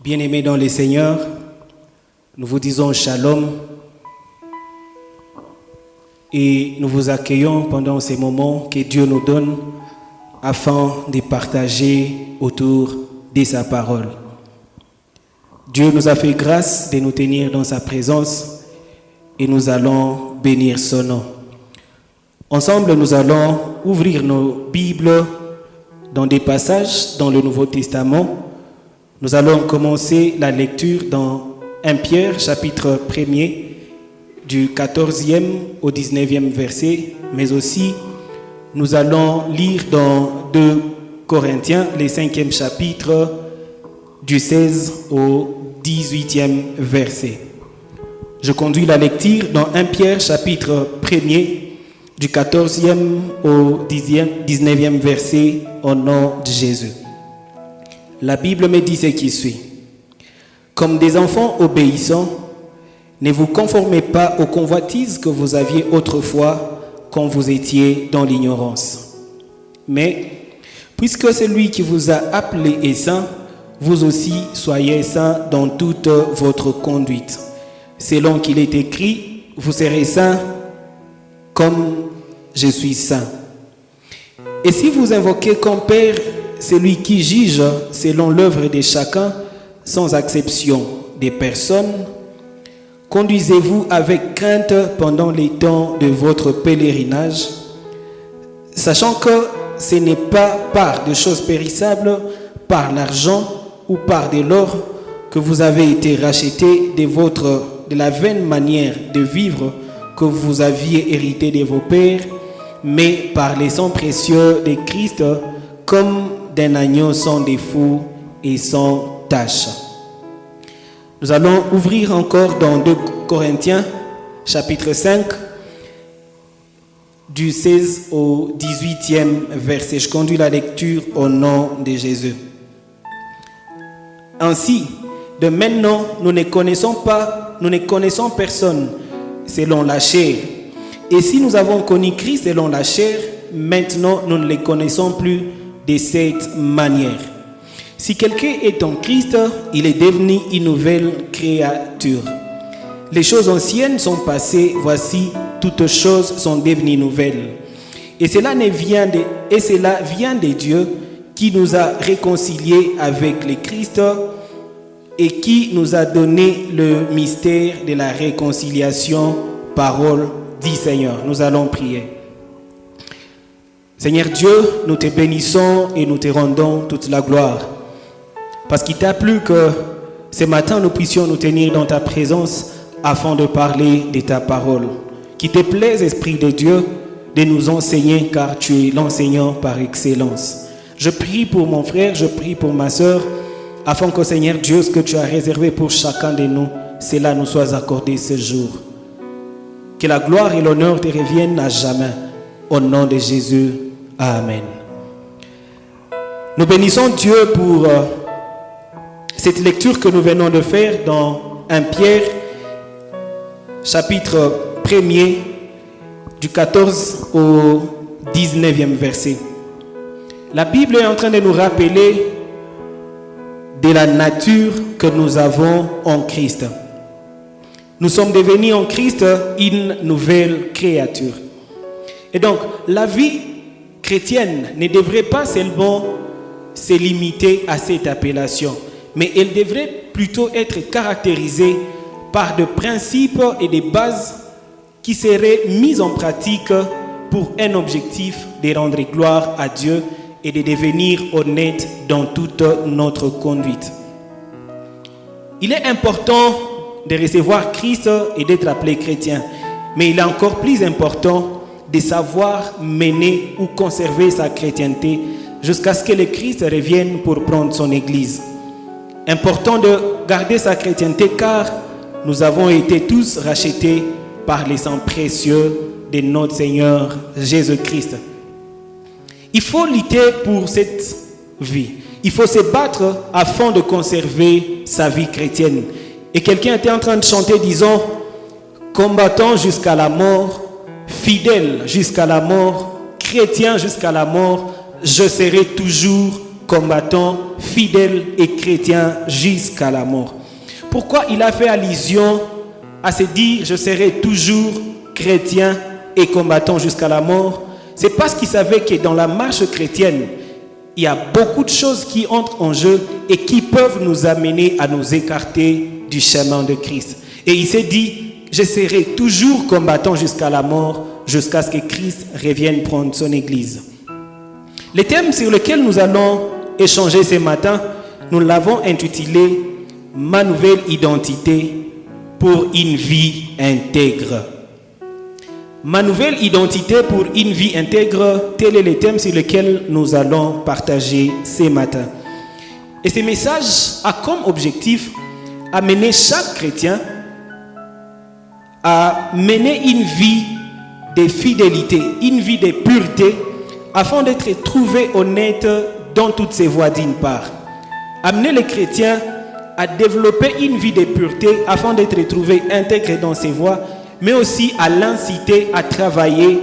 Bien-aimés dans le Seigneur, nous vous disons shalom et nous vous accueillons pendant ces moments que Dieu nous donne afin de partager autour de sa parole. Dieu nous a fait grâce de nous tenir dans sa présence et nous allons bénir son nom. Ensemble, nous allons ouvrir nos Bibles dans des passages dans le Nouveau Testament. Nous allons commencer la lecture dans 1 Pierre, chapitre 1er, du 14e au 19e verset, mais aussi nous allons lire dans 2 Corinthiens, le 5e chapitre, du 16 au 18e verset. Je conduis la lecture dans 1 Pierre, chapitre 1er, du 14e au 19e verset, au nom de Jésus. La Bible me dit ce qui suit. Comme des enfants obéissants, ne vous conformez pas aux convoitises que vous aviez autrefois quand vous étiez dans l'ignorance. Mais, puisque celui qui vous a appelé est saint, vous aussi soyez saints dans toute votre conduite. Selon qu'il est écrit, vous serez saints comme je suis saint. Et si vous invoquez comme Père celui qui juge selon l'œuvre de chacun, sans exception des personnes, conduisez-vous avec crainte pendant les temps de votre pèlerinage, sachant que ce n'est pas par de choses périssables, par l'argent ou par de l'or que vous avez été rachetés de la vaine manière de vivre que vous aviez hérité de vos pères, mais par les sangs précieux de Christ, comme d'un agneau sans défaut et sans tache. Nous allons ouvrir encore dans 2 Corinthiens, chapitre 5, du 16 au 18e verset. Je conduis la lecture au nom de Jésus. Ainsi, de maintenant, nous ne connaissons personne selon la chair. Et si nous avons connu Christ selon la chair, maintenant nous ne le connaissons plus de cette manière. Si quelqu'un est en Christ, il est devenu une nouvelle créature. Les choses anciennes sont passées, voici, toutes choses sont devenues nouvelles. Et cela vient de Dieu qui nous a réconciliés avec le Christ et qui nous a donné le mystère de la réconciliation, parole du Seigneur. Nous allons prier. Seigneur Dieu, nous te bénissons et nous te rendons toute la gloire. Parce qu'il t'a plu que ce matin nous puissions nous tenir dans ta présence afin de parler de ta parole. Qu'il te plaise, Esprit de Dieu, de nous enseigner car tu es l'enseignant par excellence. Je prie pour mon frère, je prie pour ma soeur, afin que Seigneur Dieu, ce que tu as réservé pour chacun de nous, cela nous soit accordé ce jour. Que la gloire et l'honneur te reviennent à jamais. Au nom de Jésus. Amen. Nous bénissons Dieu pour cette lecture que nous venons de faire dans 1 Pierre, chapitre 1er, du 14 au 19e verset. La Bible est en train de nous rappeler de la nature que nous avons en Christ. Nous sommes devenus en Christ une nouvelle créature. Et donc, la vie chrétienne ne devrait pas seulement se limiter à cette appellation, mais elle devrait plutôt être caractérisée par des principes et des bases qui seraient mises en pratique pour un objectif de rendre gloire à Dieu et de devenir honnête dans toute notre conduite. Il est important de recevoir Christ et d'être appelé chrétien, mais il est encore plus important de savoir mener ou conserver sa chrétienté jusqu'à ce que le Christ revienne pour prendre son Église. Important de garder sa chrétienté car nous avons été tous rachetés par les sangs précieux de notre Seigneur Jésus-Christ. Il faut lutter pour cette vie. Il faut se battre afin de conserver sa vie chrétienne. Et quelqu'un était en train de chanter disant « Combattant jusqu'à la mort, fidèle jusqu'à la mort, chrétien jusqu'à la mort, je serai toujours combattant, fidèle et chrétien jusqu'à la mort. Pourquoi il a fait allusion à se dire « Je serai toujours chrétien et combattant jusqu'à la mort », c'est parce qu'il savait que dans la marche chrétienne, il y a beaucoup de choses qui entrent en jeu et qui peuvent nous amener à nous écarter du chemin de Christ. Et il s'est dit « Je serai toujours combattant jusqu'à la mort, jusqu'à ce que Christ revienne prendre son Église ». Le thème sur lequel nous allons échanger ce matin, nous l'avons intitulé « Ma nouvelle identité pour une vie intègre ». Ma nouvelle identité pour une vie intègre, tel est le thème sur lequel nous allons partager ce matin. Et ce message a comme objectif amener chaque chrétien à mener une vie de fidélité, une vie de pureté, afin d'être trouvé honnête dans toutes ses voies d'une part. Amener les chrétiens à développer une vie de pureté afin d'être trouvé intègre dans ses voies, mais aussi à l'inciter à travailler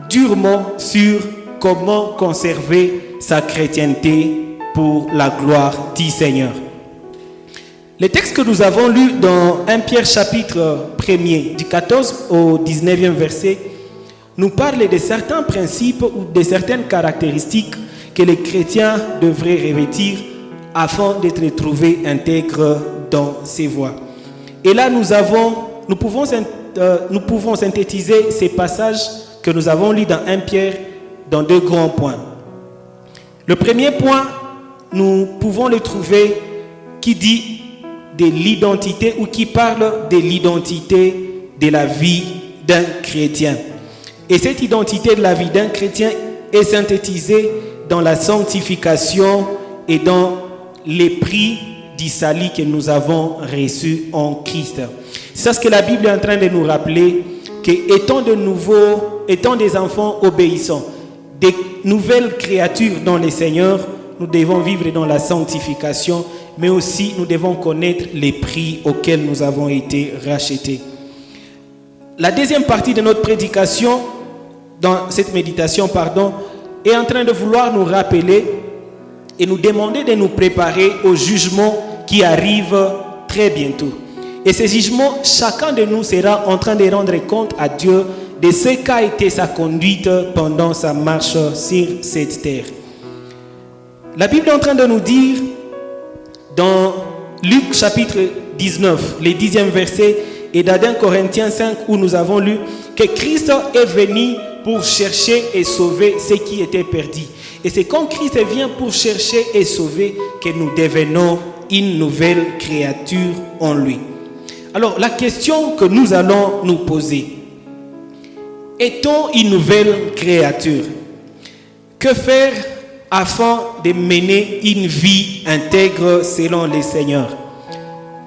durement sur comment conserver sa chrétienté pour la gloire du Seigneur. Le texte que nous avons lu dans 1 Pierre chapitre 1er, du 14 au 19e verset, nous parle de certains principes ou de certaines caractéristiques que les chrétiens devraient revêtir afin d'être trouvés intègres dans ses voies. Et là, nous pouvons synthétiser ces passages que nous avons lus dans 1 Pierre dans deux grands points. Le premier point, nous pouvons le trouver qui dit de l'identité ou qui parle de l'identité de la vie d'un chrétien. Et cette identité de la vie d'un chrétien est synthétisée dans la sanctification et dans les prix du salut que nous avons reçu en Christ. C'est ce que la Bible est en train de nous rappeler, qu'étant des enfants obéissants, des nouvelles créatures dans le Seigneur, nous devons vivre dans la sanctification, mais aussi nous devons connaître les prix auxquels nous avons été rachetés. La deuxième partie de notre prédication, dans cette méditation, est en train de vouloir nous rappeler et nous demander de nous préparer au jugement qui arrive très bientôt. Et ce jugement, chacun de nous sera en train de rendre compte à Dieu de ce qu'a été sa conduite pendant sa marche sur cette terre. La Bible est en train de nous dire, dans Luc chapitre 19, le 10e verset, et dans 1 Corinthiens 5, où nous avons lu que Christ est venu pour chercher et sauver ceux qui étaient perdus. Et c'est quand Christ vient pour chercher et sauver que nous devenons une nouvelle créature en lui. Alors, la question que nous allons nous poser, est-on une nouvelle créature? Que faire afin de mener une vie intègre selon le Seigneur?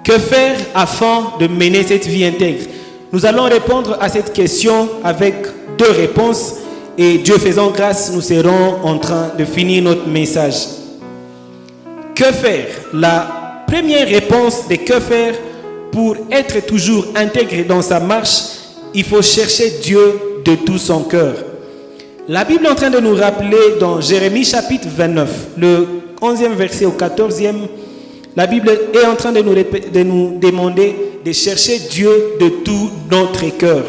Que faire afin de mener cette vie intègre? Nous allons répondre à cette question avec deux réponses et Dieu faisant grâce, nous serons en train de finir notre message. Que faire? La première réponse de que faire pour être toujours intégré dans sa marche, il faut chercher Dieu de tout son cœur. La Bible est en train de nous rappeler dans Jérémie chapitre 29, le 11e verset au 14e, la Bible est en train de nous demander de chercher Dieu de tout notre cœur.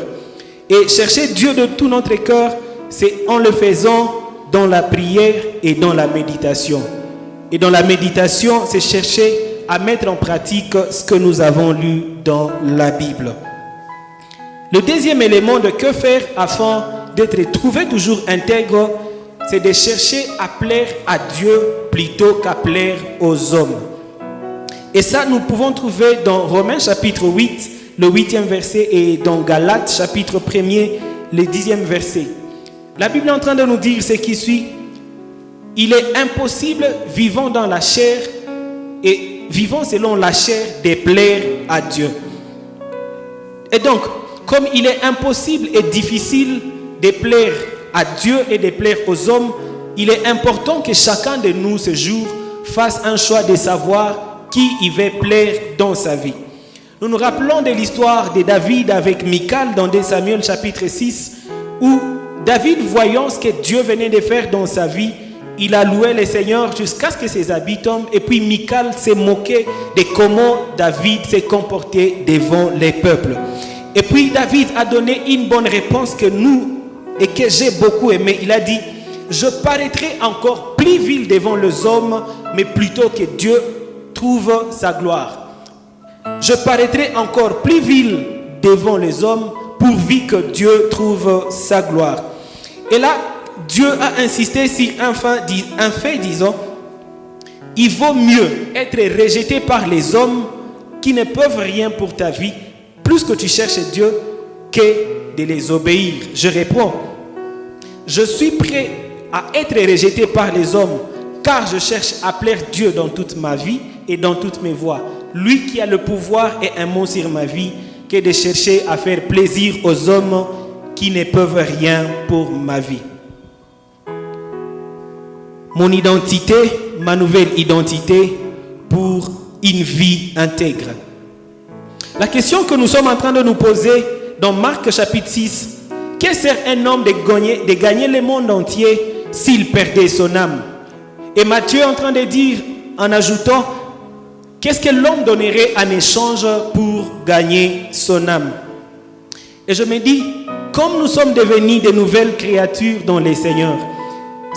Et chercher Dieu de tout notre cœur, c'est en le faisant dans la prière et dans la méditation. Et dans la méditation, c'est chercher à mettre en pratique ce que nous avons lu dans la Bible. Le deuxième élément de que faire afin d'être trouvé toujours intègre, c'est de chercher à plaire à Dieu plutôt qu'à plaire aux hommes. Et ça, nous pouvons trouver dans Romains chapitre 8, le 8e verset, et dans Galates chapitre 1er, le 10e verset. La Bible est en train de nous dire ce qui suit. Il est impossible, vivant dans la chair et vivant selon la chair, de plaire à Dieu. Et donc, comme il est impossible et difficile de plaire à Dieu et de plaire aux hommes, il est important que chacun de nous ce jour fasse un choix de savoir qui il veut plaire dans sa vie. Nous nous rappelons de l'histoire de David avec Michal dans 2 Samuel chapitre 6, où David, voyant ce que Dieu venait de faire dans sa vie, il a loué le Seigneur jusqu'à ce que ses habits tombent. Et puis Michal s'est moqué de comment David s'est comporté devant les peuples. Et puis David a donné une bonne réponse que nous et que j'ai beaucoup aimé. Il a dit: je paraîtrai encore plus vil devant les hommes, mais plutôt que Dieu trouve sa gloire. Je paraîtrai encore plus vil devant les hommes, pourvu que Dieu trouve sa gloire. Et là, Dieu a insisté sur un fait disant: il vaut mieux être rejeté par les hommes qui ne peuvent rien pour ta vie, plus que tu cherches Dieu, que de les obéir. Je réponds: je suis prêt à être rejeté par les hommes, car je cherche à plaire Dieu dans toute ma vie et dans toutes mes voies. Lui qui a le pouvoir et un mot sur ma vie, que de chercher à faire plaisir aux hommes qui ne peuvent rien pour ma vie. Mon identité, ma nouvelle identité pour une vie intègre. La question que nous sommes en train de nous poser dans Marc chapitre 6, que sert un homme de gagner le monde entier s'il perdait son âme? Et Matthieu est en train de dire, en ajoutant, qu'est-ce que l'homme donnerait en échange pour gagner son âme? Et je me dis, comme nous sommes devenus de nouvelles créatures dans le Seigneur,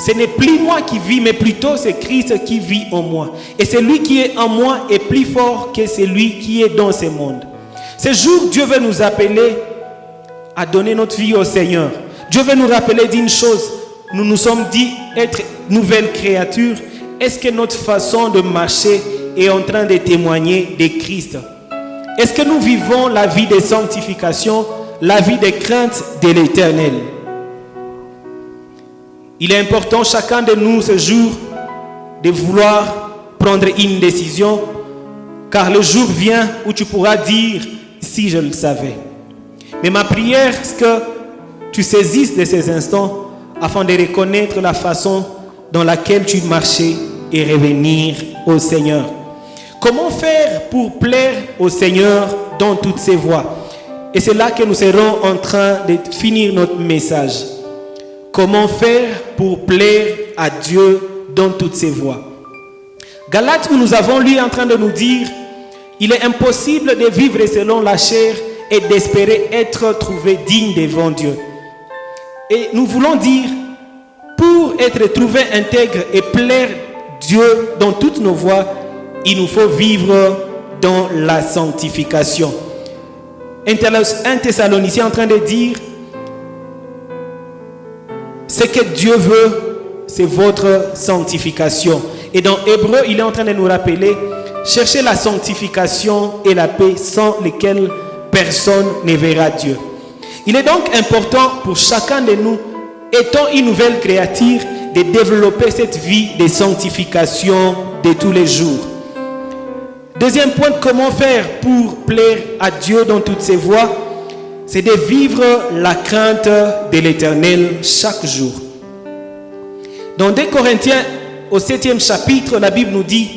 ce n'est plus moi qui vis, mais plutôt c'est Christ qui vit en moi. Et celui qui est en moi est plus fort que celui qui est dans ce monde. Ce jour, Dieu veut nous appeler à donner notre vie au Seigneur. Dieu veut nous rappeler d'une chose. Nous nous sommes dit être nouvelles créatures. Est-ce que notre façon de marcher est en train de témoigner de Christ? Est-ce que nous vivons la vie de sanctification, la vie de crainte de l'Éternel? Il est important, chacun de nous, ce jour, de vouloir prendre une décision, car le jour vient où tu pourras dire, si je le savais. Mais ma prière, c'est que tu saisisses de ces instants afin de reconnaître la façon dans laquelle tu marchais et revenir au Seigneur. Comment faire pour plaire au Seigneur dans toutes ses voies? Et c'est là que nous serons en train de finir notre message. Comment faire pour plaire à Dieu dans toutes ses voies? Galates, où nous avons lu en train de nous dire, il est impossible de vivre selon la chair et d'espérer être trouvé digne devant Dieu. Et nous voulons dire, pour être trouvé intègre et plaire Dieu dans toutes nos voies, il nous faut vivre dans la sanctification. Un Thessaloniciens en train de dire, ce que Dieu veut, c'est votre sanctification. Et dans Hébreu, il est en train de nous rappeler, cherchez la sanctification et la paix sans lesquelles personne ne verra Dieu. Il est donc important pour chacun de nous, étant une nouvelle créature, de développer cette vie de sanctification de tous les jours. Deuxième point, comment faire pour plaire à Dieu dans toutes ses voies? C'est de vivre la crainte de l'Éternel chaque jour. Dans 2 Corinthiens, au 7e chapitre, la Bible nous dit,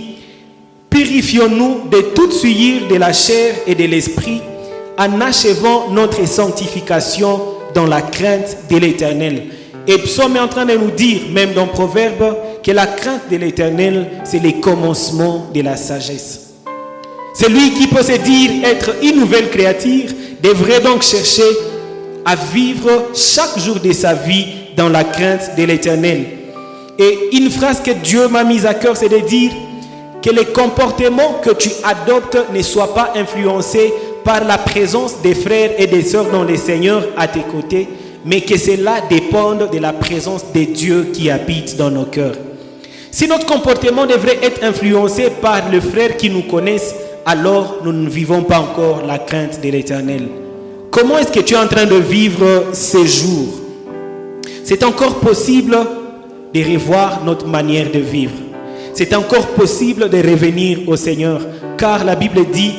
purifions-nous de toute souillure de la chair et de l'esprit, en achevant notre sanctification dans la crainte de l'Éternel. Et Psaume est en train de nous dire, même dans Proverbe, que la crainte de l'Éternel, c'est le commencement de la sagesse. Celui qui peut se dire être une nouvelle créature devrait donc chercher à vivre chaque jour de sa vie dans la crainte de l'Éternel. Et une phrase que Dieu m'a mise à cœur, c'est de dire que les comportements que tu adoptes ne soient pas influencés par la présence des frères et des sœurs dans le Seigneur à tes côtés, mais que cela dépende de la présence de Dieu qui habite dans nos cœurs. Si notre comportement devrait être influencé par les frères qui nous connaissent, alors nous ne vivons pas encore la crainte de l'Éternel. Comment est-ce que tu es en train de vivre ces jours? C'est encore possible de revoir notre manière de vivre. C'est encore possible de revenir au Seigneur, car la Bible dit,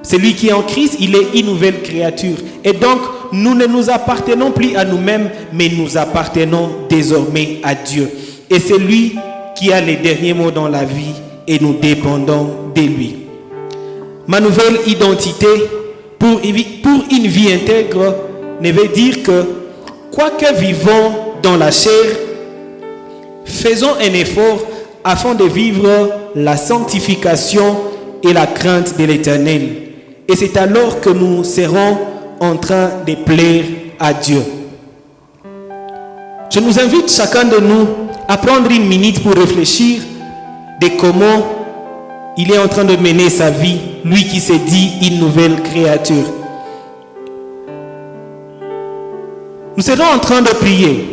celui qui est en Christ, il est une nouvelle créature. Et donc, nous ne nous appartenons plus à nous-mêmes, mais nous appartenons désormais à Dieu. Et c'est lui qui a les derniers mots dans la vie, et nous dépendons de lui. Ma nouvelle identité pour une vie intègre ne veut dire que, quoique vivons dans la chair, Faisons un effort afin de vivre la sanctification et la crainte de l'Éternel. Et c'est alors que nous serons en train de plaire à Dieu. Je nous invite chacun de nous à prendre une minute pour réfléchir de comment il est en train de mener sa vie, lui qui s'est dit une nouvelle créature. Nous serons en train de prier.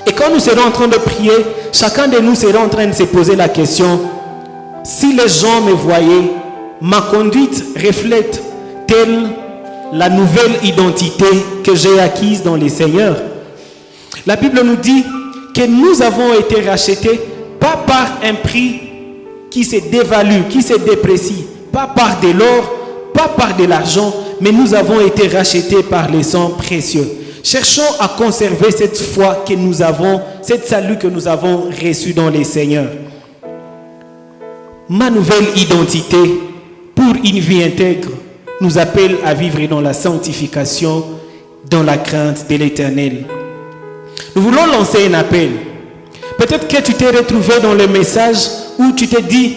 Et quand nous serons en train de prier, chacun de nous sera en train de se poser la question: si les gens me voyaient, ma conduite reflète-t-elle la nouvelle identité que j'ai acquise dans le Seigneur? La Bible nous dit que nous avons été rachetés pas par un prix qui se dévalue, qui se déprécie, pas par de l'or, pas par de l'argent, mais nous avons été rachetés par le sang précieux. Cherchons à conserver cette foi que nous avons, cette salut que nous avons reçu dans le Seigneur. Ma nouvelle identité pour une vie intègre nous appelle à vivre dans la sanctification, dans la crainte de l'Éternel. Nous voulons lancer un appel. Peut-être que tu t'es retrouvé dans le message où tu t'es dit: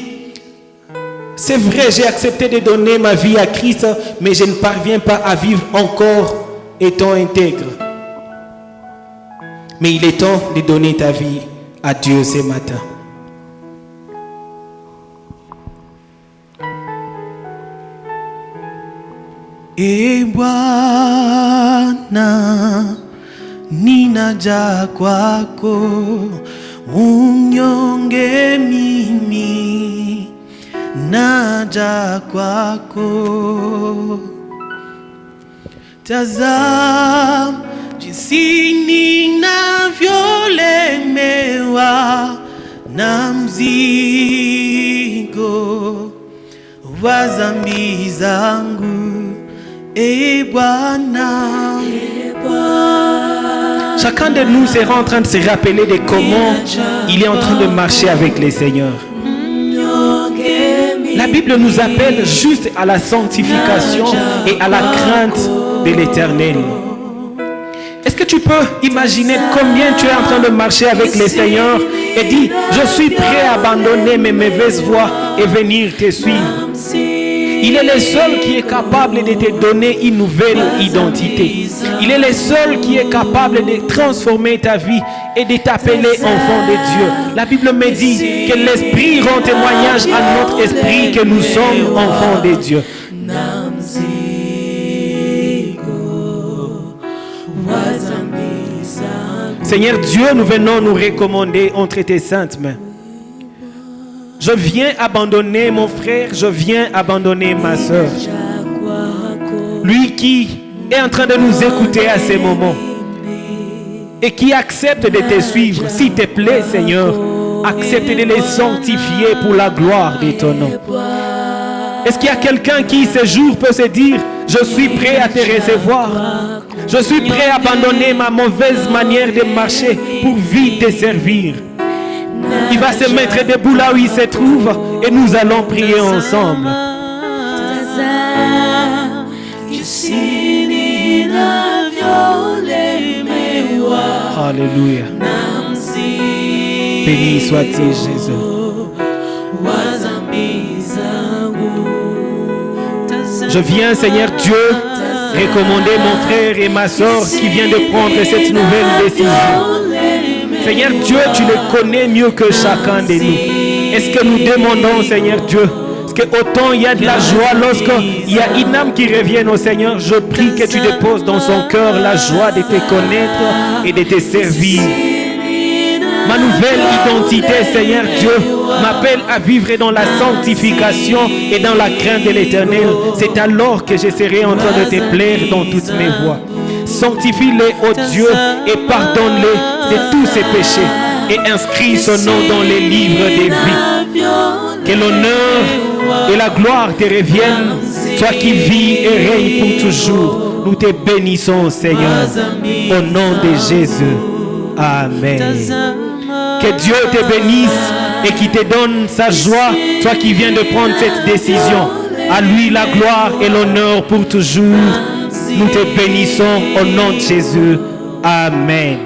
c'est vrai, j'ai accepté de donner ma vie à Christ, mais je ne parviens pas à vivre encore étant intègre. Mais il est temps de donner ta vie à Dieu ce matin. E Bwana, ninaja kwako, mnyonge mimi, naja kwako. Tazama jinsi ninavyolemewa na mzigo wa dhambi zangu. E Bwana. Chacun de nous sera en train de se rappeler de comment il est en train de marcher avec le Seigneur. La Bible nous appelle juste à la sanctification et à la crainte de l'Éternel. Est-ce que tu peux imaginer combien tu es en train de marcher avec le Seigneur et dire: je suis prêt à abandonner mes mauvaises voies et venir te suivre? Il est le seul qui est capable de te donner une nouvelle identité. Il est le seul qui est capable de transformer ta vie et de t'appeler enfant de Dieu. La Bible me dit que l'Esprit rend témoignage à notre esprit que nous sommes enfants de Dieu. Seigneur Dieu, nous venons nous recommander entre tes saintes mains. Je viens abandonner mon frère, je viens abandonner ma soeur. Lui qui est en train de nous écouter à ces moments et qui accepte de te suivre, s'il te plaît Seigneur, accepte de les sanctifier pour la gloire de ton nom. Est-ce qu'il y a quelqu'un qui ce jour peut se dire: je suis prêt à te recevoir, je suis prêt à abandonner ma mauvaise manière de marcher pour vite te servir? Il va se mettre debout là où il se trouve et nous allons prier ensemble. Alléluia. Béni soit-il Jésus. Je viens, Seigneur Dieu, recommander mon frère et ma soeur qui vient de prendre cette nouvelle décision. Seigneur Dieu, tu le connais mieux que chacun de nous. Est-ce que nous demandons, Seigneur Dieu, parce que autant il y a de la joie lorsqu'il y a une âme qui revient au Seigneur, je prie que tu déposes dans son cœur la joie de te connaître et de te servir. Ma nouvelle identité, Seigneur Dieu, m'appelle à vivre dans la sanctification et dans la crainte de l'Éternel. C'est alors que je serai en train de te plaire dans toutes mes voies. Sanctifie-les, ô Dieu, et pardonne-les de tous ses péchés et inscris son nom dans les livres des vies. Que l'honneur et la gloire te reviennent, toi qui vis et règnes pour toujours. Nous te bénissons, Seigneur, au nom de Jésus. Amen. Que Dieu te bénisse et qui te donne sa joie, toi qui viens de prendre cette décision. À lui la gloire et l'honneur pour toujours. Nous te bénissons au nom de Jésus. Amen.